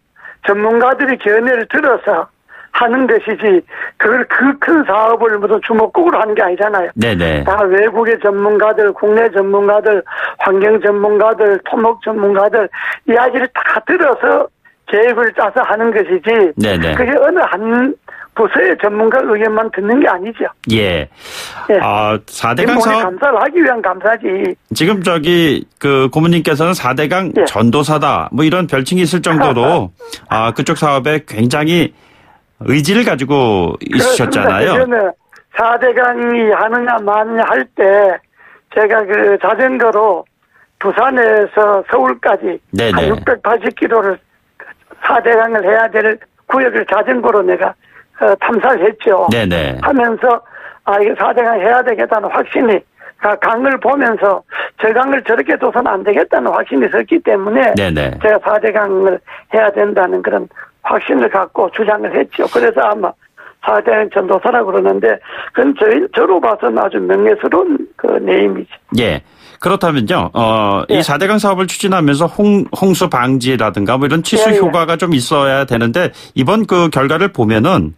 Speaker 6: 전문가들이 견해를 들어서 하는 것이지 그걸 그 큰 사업을 무슨 주먹국으로 하는 게 아니잖아요. 네네. 다 외국의 전문가들, 국내 전문가들, 환경 전문가들, 토목 전문가들 이야기를 다 들어서 계획을 짜서 하는 것이지. 네네. 그게 어느 한 부서의 전문가 의견만 듣는 게 아니죠.
Speaker 2: 예. 4대강 사업
Speaker 6: 감사를 하기 위한 감사지.
Speaker 2: 지금 그 고문님께서는 4대강 전도사다 뭐 이런 별칭이 있을 정도로 그쪽 사업에 굉장히 의지를 가지고 있으셨잖아요.
Speaker 6: 그러면 4대강이 하느냐 마느냐 할 때 제가 그 자전거로 부산에서 서울까지 한 680km를 4대강을 해야 될 구역을 자전거로 내가 탐사를 했죠. 네네. 하면서 이거 4대강 해야 되겠다는 확신이 강을 보면서 저 강을 저렇게 둬서는 안 되겠다는 확신이 있었기 때문에 제가 4대강을 해야 된다는 그런 확신을 갖고 주장을 했죠. 그래서 아마 4대강 전도사라고 그러는데 그건 저로 봐서는 아주 명예스러운 그 네임이죠.
Speaker 2: 예. 그렇다면요. 이 4대강 사업을 추진하면서 홍수 방지라든가 뭐 이런 치수 효과가 좀 있어야 되는데 이번 그 결과를 보면은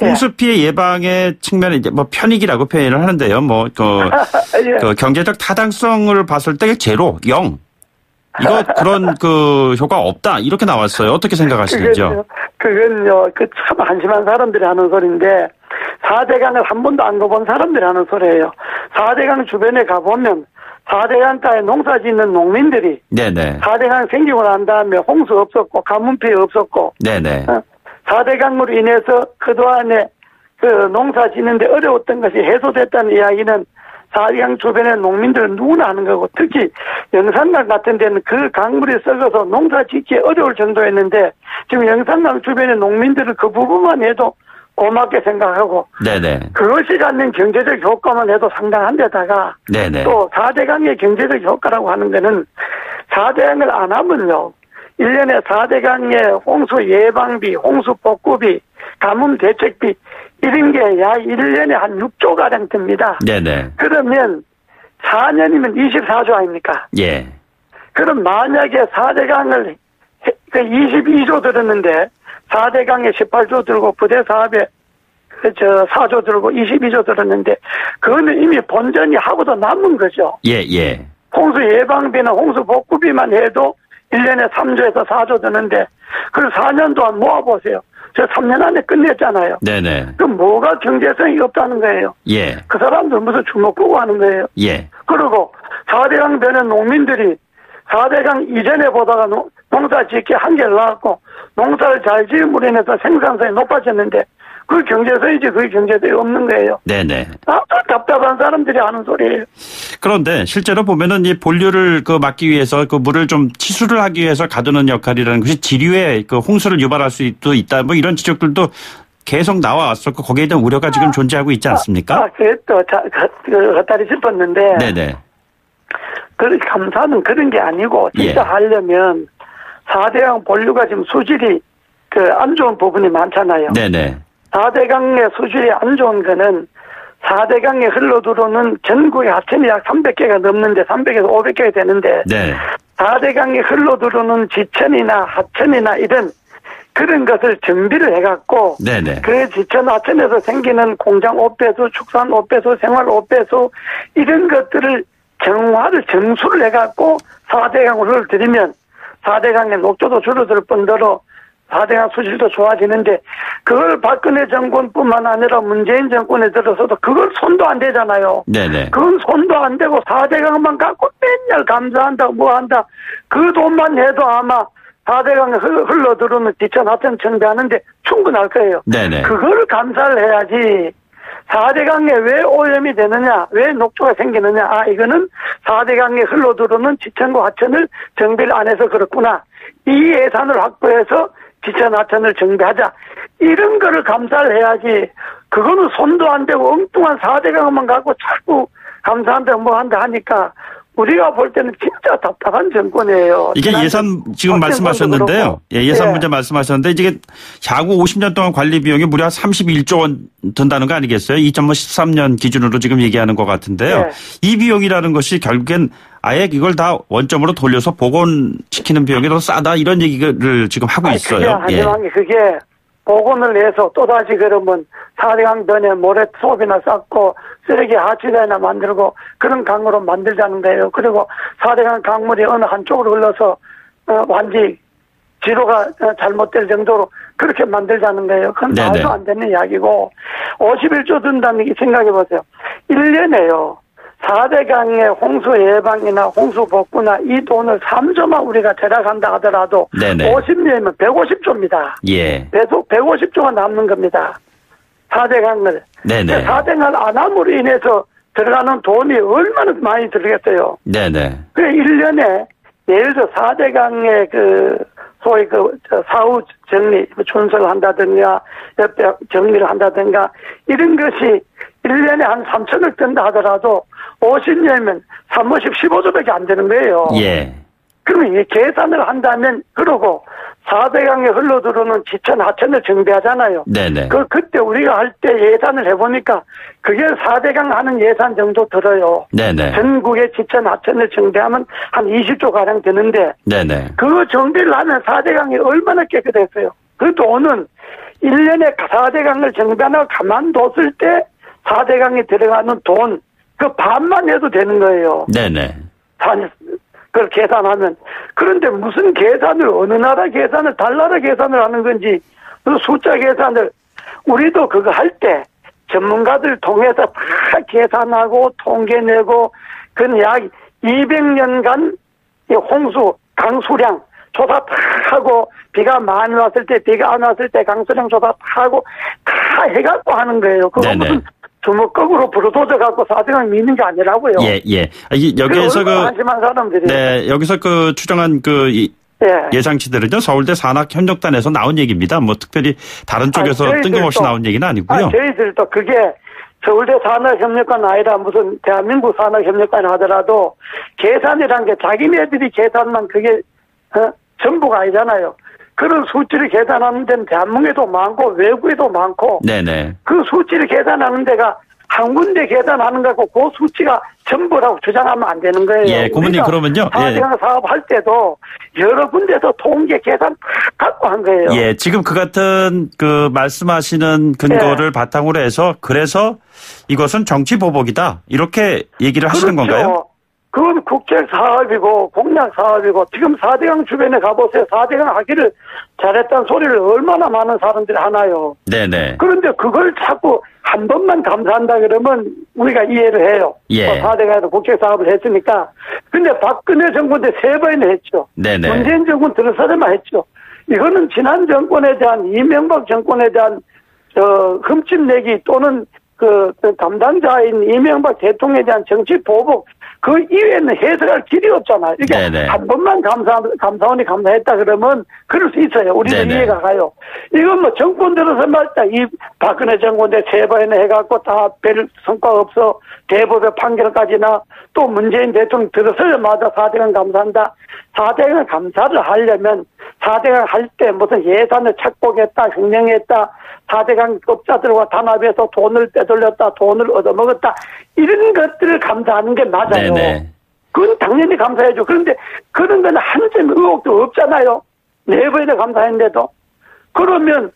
Speaker 2: 홍수 피해 예방의 측면에 이제 뭐 편익이라고 표현을 하는데요. 뭐 그 경제적 타당성을 봤을 때 제로, 0. 그런 그 효과 없다 이렇게 나왔어요. 어떻게 생각하시는지요?
Speaker 6: 그건요. 참 한심한 사람들이 하는 소리인데 4대강을 한 번도 안 가본 사람들이 하는 소리예요. 4대강 주변에 가보면 4대강가에 농사 짓는 농민들이 4대강 생기고 난 다음에 홍수 없었고 가뭄 피해 없었고 4대강으로 인해서 그동안에 그 농사 짓는데 어려웠던 것이 해소됐다는 이야기는 4대강 주변의 농민들은 누구나 하는 거고 특히 영산강 같은 데는 그 강물이 썩어서 농사 짓기 어려울 정도였는데 지금 영산강 주변의 농민들은 그 부분만 해도 고맙게 생각하고 그것이 갖는 경제적 효과만 해도 상당한 데다가 또 4대강의 경제적 효과라고 하는 거는 4대강을 안 하면요 1년에 4대강의 홍수 예방비, 홍수 복구비, 가뭄 대책비 이런 게 약 1년에 한 6조가량 듭니다. 그러면 4년이면 24조 아닙니까? 예. 그럼 만약에 4대강을 22조 들었는데 4대강에 18조 들고 부대 사업에 4조 들고 22조 들었는데 그거는 이미 본전이 하고도 남은 거죠.
Speaker 2: 예.
Speaker 6: 홍수 예방비나 홍수 복구비만 해도 1년에 3조에서 4조 드는데 그걸 4년 동안 모아보세요. 저 3년 안에 끝냈잖아요.
Speaker 2: 네네.
Speaker 6: 그럼 뭐가 경제성이 없다는 거예요.
Speaker 2: 예.
Speaker 6: 그 사람들 무슨 주먹 보고 하는 거예요.
Speaker 2: 예.
Speaker 6: 그리고 4대강 되는 농민들이 4대강 이전에 보다가 농사 짓기 한계를 낳았고 농사를 잘 지음으로 인해서 생산성이 높아졌는데 그 경제성이지 그 경제성이 없는 거예요.
Speaker 2: 네네.
Speaker 6: 답답한 사람들이 하는 소리예요.
Speaker 2: 그런데 실제로 보면은 이 본류를 막기 위해서 그 물을 좀 치수를 하기 위해서 가두는 역할이라는 것이 지류에 그 홍수를 유발할 수도 있다. 뭐 이런 지적들도 계속 나와왔었고 거기에 대한 우려가 지금 존재하고 있지 않습니까?
Speaker 6: 그게 또 헛다리 짚었는데.
Speaker 2: 네네.
Speaker 6: 그 감사는 그런 게 아니고 진짜 하려면 4대강 본류가 지금 수질이 안 좋은 부분이 많잖아요.
Speaker 2: 네네.
Speaker 6: 4대강의 수질이 안 좋은 거는 4대강에 흘러들어오는 전국의 하천이 약 300개가 넘는데 300에서 500개가 되는데
Speaker 2: 네.
Speaker 6: 4대강에 흘러들어오는 지천이나 하천이나 이런 그런 것을 정비를 해갖고
Speaker 2: 네네.
Speaker 6: 그 지천 하천에서 생기는 공장 오폐수, 축산 오폐수, 생활 오폐수 이런 것들을 정수를 해갖고 4대강을 흘러들이면 4대강의 녹조도 줄어들 뿐더러 4대강 수질도 좋아지는데 그걸 박근혜 정권뿐만 아니라 문재인 정권에 들어서도 그걸 손도 안 대잖아요.
Speaker 2: 네네.
Speaker 6: 그건 손도 안 대고 4대강만 갖고 맨날 감사한다 뭐 한다. 그 돈만 해도 아마 4대강에 흘러들어오는 지천 하천 정비하는데 충분할 거예요.
Speaker 2: 네네.
Speaker 6: 그걸 감사를 해야지. 4대강에 왜 오염이 되느냐, 왜 녹조가 생기느냐, 이거는 4대강에 흘러들어오는 지천과 하천을 정비를 안 해서 그렇구나. 이 예산을 확보해서 지천 하천을 정비하자. 이런 거를 감사를 해야지. 그거는 손도 안 대고 엉뚱한 4대강만 갖고 자꾸 감사한다 뭐 한다 하니까 우리가 볼 때는 진짜 답답한 정권이에요.
Speaker 2: 이게 예산 지금 말씀하셨는데요. 예, 예산 문제 말씀하셨는데 이게 향후 50년 동안 관리 비용이 무려 31조 원 든다는 거 아니겠어요? 2013년 기준으로 지금 얘기하는 것 같은데요.
Speaker 6: 네.
Speaker 2: 이 비용이라는 것이 결국엔 아예 이걸 다 원점으로 돌려서 복원시키는 비용이 더 싸다 이런 얘기를 지금 하고 있어요.
Speaker 6: 하지만 그게 복원을 해서 또다시 그러면 4대강 변에 모래 수업이나 쌓고 쓰레기 하치단이나 만들고 그런 강으로 만들자는 거예요. 그리고 4대강 강물이 어느 한쪽으로 흘러서 완전히 지로가 잘못될 정도로 그렇게 만들자는 거예요. 그건 말도 안 되는 이야기고 51조 든다는 게 생각해 보세요. 1년에요. 4대강의 홍수 예방이나 홍수 복구나 이 돈을 3조만 우리가 들어간다 하더라도 50년이면 150조입니다.
Speaker 2: 예.
Speaker 6: 150조가 남는 겁니다. 4대강을. 4대강을 안 함으로 인해서 들어가는 돈이 얼마나 많이 들겠어요.
Speaker 2: 네네.
Speaker 6: 그 1년에 예를 들어 4대강의 소위 사후 정리, 준설을 한다든가, 옆에 정리를 한다든가, 이런 것이 1년에 한 3천을 든다 하더라도 50년이면 350, 15조밖에 안 되는 거예요.
Speaker 2: 예.
Speaker 6: 그러면 이 계산을 한다면, 그러고 4대강에 흘러들어오는 지천, 하천을 정비하잖아요.
Speaker 2: 네네.
Speaker 6: 그때 우리가 할 때 예산을 해보니까 그게 4대강 하는 예산 정도 들어요.
Speaker 2: 네네.
Speaker 6: 전국의 지천, 하천을 정비하면 한 20조가량 되는데.
Speaker 2: 네네.
Speaker 6: 그 정비를 하면 4대강이 얼마나 깨끗했어요. 그 돈은 1년에 4대강을 정비하고 가만뒀을 때 4대강에 들어가는 돈, 그 반만 해도 되는 거예요.
Speaker 2: 네네.
Speaker 6: 그걸 계산하면. 그런데 무슨 계산을, 어느 나라 계산을, 달나라 계산을 하는 건지, 그 숫자 계산을, 우리도 그거 할 때, 전문가들 통해서 다 계산하고, 통계 내고, 그건 약 200년간 홍수, 강수량 조사 다 하고, 비가 많이 왔을 때, 비가 안 왔을 때, 강수량 조사 다 하고, 다 해갖고 하는 거예요. 그거 무슨 주먹거으로 부러도져 갖고 4대강 미는 게 아니라고요.
Speaker 2: 예. 여기에서
Speaker 6: 한심한 사람들이.
Speaker 2: 네, 여기서 추정한 예상치들은요, 서울대 산학협력단에서 나온 얘기입니다. 뭐 특별히 다른 쪽에서 뜬금없이 나온 얘기는 아니고요.
Speaker 6: 저희들도 그게 서울대 산학협력단 아니라 무슨 대한민국 산학협력단 하더라도 계산이란 게 자기네들이 계산만 그게 전부가 아니잖아요. 그런 수치를 계산하는 데는 대한민국에도 많고 외국에도 많고. 네네. 그 수치를 계산하는 데가 한 군데 계산하는 거고 그 수치가 전부라고 주장하면 안 되는 거예요.
Speaker 2: 예, 고문님 그러면요.
Speaker 6: 4대강 사업할 때도 여러 군데서 통계 계산 다 갖고 찾고 한 거예요.
Speaker 2: 예, 지금 그 같은 그 말씀하시는 근거를 바탕으로 해서 그래서 이것은 정치 보복이다 이렇게 얘기를 하시는 건가요?
Speaker 6: 그건 국책 사업이고 공약 사업이고 지금 4대강 주변에 가보세요. 4대강 하기를 잘했다는 소리를 얼마나 많은 사람들이 하나요. 네네. 그런데 그걸 자꾸 한 번만 감사한다 그러면 우리가 이해를 해요. 예. 4대강에서 국책 사업을 했으니까. 근데 박근혜 정부 때 3번이나 했죠. 네네. 문재인 정부 들어서야만 했죠. 이거는 지난 정권에 대한 이명박 정권에 대한 흠집내기 또는 그 담당자인 이명박 대통령에 대한 정치 보복 그 이외에는 해석할 길이 없잖아요. 이게 네네. 한 번만 감사원이 감사했다 그러면 그럴 수 있어요. 우리도 네네. 이해가 가요. 이건 뭐 정권 들어서 말다 이 박근혜 정권 때 3번이나 해갖고 다 별 성과가 없어 대법의 판결까지나 또 문재인 대통령 들어서자마자 4대강 감사한다. 4대강 감사를 하려면 4대강 할 때 무슨 예산을 착복했다, 횡령했다, 4대강 업자들과 단합해서 돈을 빼돌렸다, 돈을 얻어먹었다 이런 것들을 감사하는 게 맞아요. 네네. 그건 당연히 감사해야죠. 그런데 그런 거는 한 점 의혹도 없잖아요. 4번이나 감사했는데도. 그러면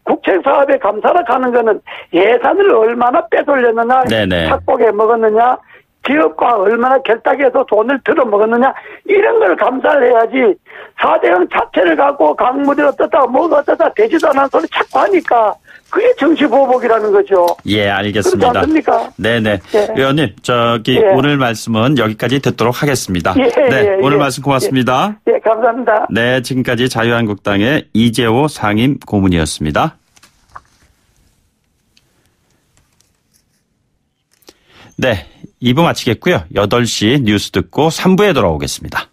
Speaker 6: 국책사업에 감사를 하는 거는 예산을 얼마나 빼돌렸느냐, 네네. 착복해 먹었느냐, 기업과 얼마나 결탁해서 돈을 들어먹었느냐 이런 걸 감사를 해야지 4대강 자체를 갖고 강물이 어떻다 뭐가 어떻다 되지도 않은 소리 자꾸 하니까 그게 정치보복이라는 거죠.
Speaker 2: 예, 알겠습니다.
Speaker 6: 그렇지 않습니까?
Speaker 2: 네네. 예. 의원님, 오늘 말씀은 여기까지 듣도록 하겠습니다. 네, 오늘 말씀 고맙습니다.
Speaker 6: 예, 감사합니다.
Speaker 2: 네, 지금까지 자유한국당의 이재호 상임 고문이었습니다. 네, 2부 마치겠고요. 8시 뉴스 듣고 3부에 돌아오겠습니다.